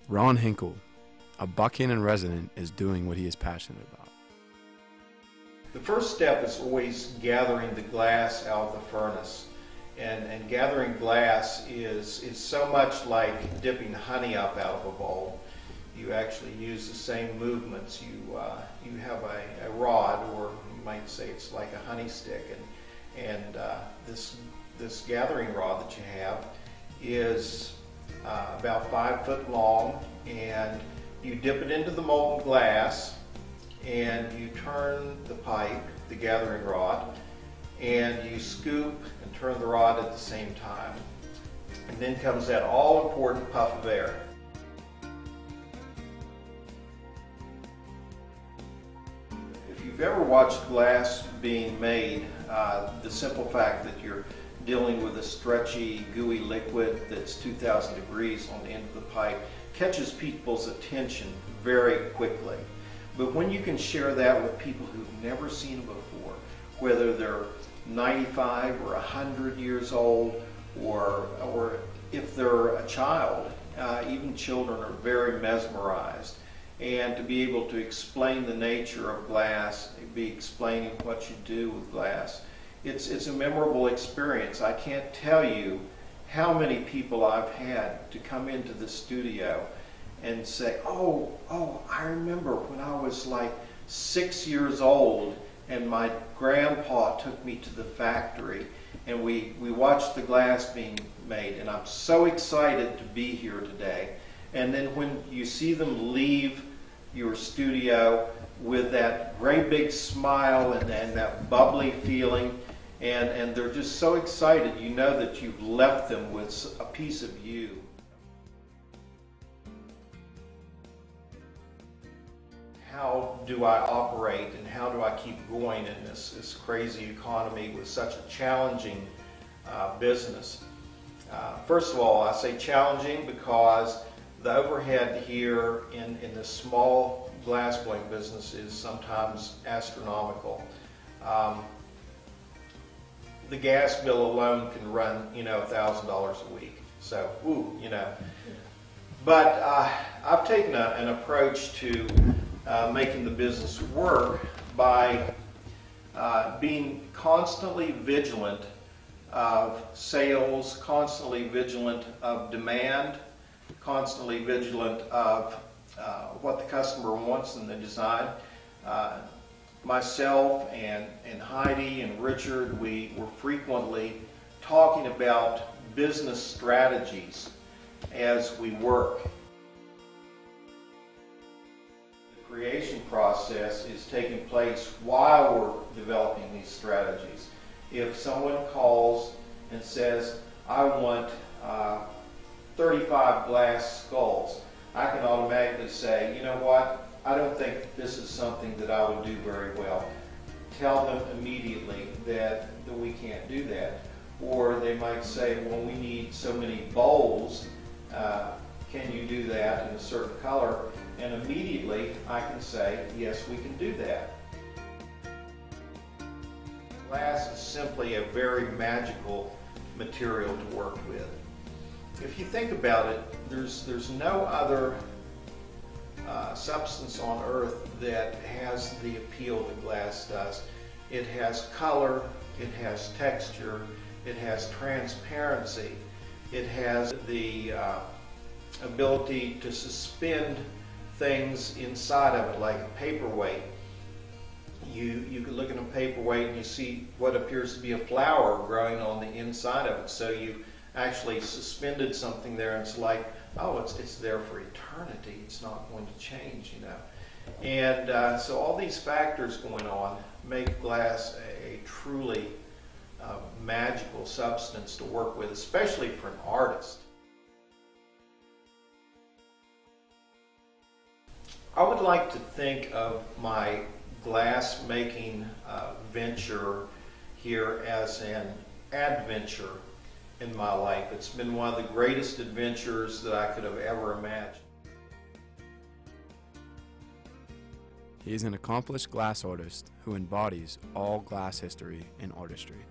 Ron Hinkle, a Buckhannon resident, is doing what he is passionate about. The first step is always gathering the glass out of the furnace. And gathering glass is so much like dipping honey up out of a bowl. You actually use the same movements. You have a rod, or you might say it's like a honey stick, and this gathering rod that you have is about 5 foot long, and you dip it into the molten glass, and you turn the pipe, the gathering rod, and you scoop and turn the rod at the same time. And then comes that all-important puff of air. If you've ever watched glass being made, the simple fact that you're dealing with a stretchy, gooey liquid that's 2,000 degrees on the end of the pipe catches people's attention very quickly. But when you can share that with people who've never seen it before, whether they're 95 or 100 years old, or if they're a child, even children are very mesmerized. And to be able to explain the nature of glass, be explaining what you do with glass, it's a memorable experience. I can't tell you how many people I've had to come into the studio and say, oh, I remember when I was like 6 years old and my grandpa took me to the factory and we watched the glass being made, and I'm so excited to be here today. And then when you see them leave your studio with that great big smile and that bubbly feeling, and they're just so excited, you know that you've left them with a piece of you. How do I operate and how do I keep going in this crazy economy with such a challenging business? First of all, I say challenging because the overhead here in this small glass blowing business is sometimes astronomical. The gas bill alone can run, $1,000 a week. So, But I've taken an approach to making the business work by being constantly vigilant of sales, constantly vigilant of demand, constantly vigilant of what the customer wants in the design. Myself and Heidi and Richard, we were frequently talking about business strategies as we work. The creation process is taking place while we're developing these strategies. If someone calls and says, I want 35 glass skulls, I can automatically say, you know what, I don't think this is something that I would do very well. Tell them immediately that we can't do that. Or they might say, well, we need so many bowls, can you do that in a certain color? And immediately I can say, yes, we can do that. Glass is simply a very magical material to work with. If you think about it, there's no other substance on earth that has the appeal that glass does. It has color, it has texture, it has transparency, it has the ability to suspend things inside of it, like a paperweight. You could look at a paperweight and you see what appears to be a flower growing on the inside of it. So you actually suspended something there, and it's like, oh, it's there for eternity. It's not going to change, And so all these factors going on make glass a truly magical substance to work with, especially for an artist. I would like to think of my glass making venture here as an adventure in my life. It's been one of the greatest adventures that I could have ever imagined. He is an accomplished glass artist who embodies all glass history and artistry.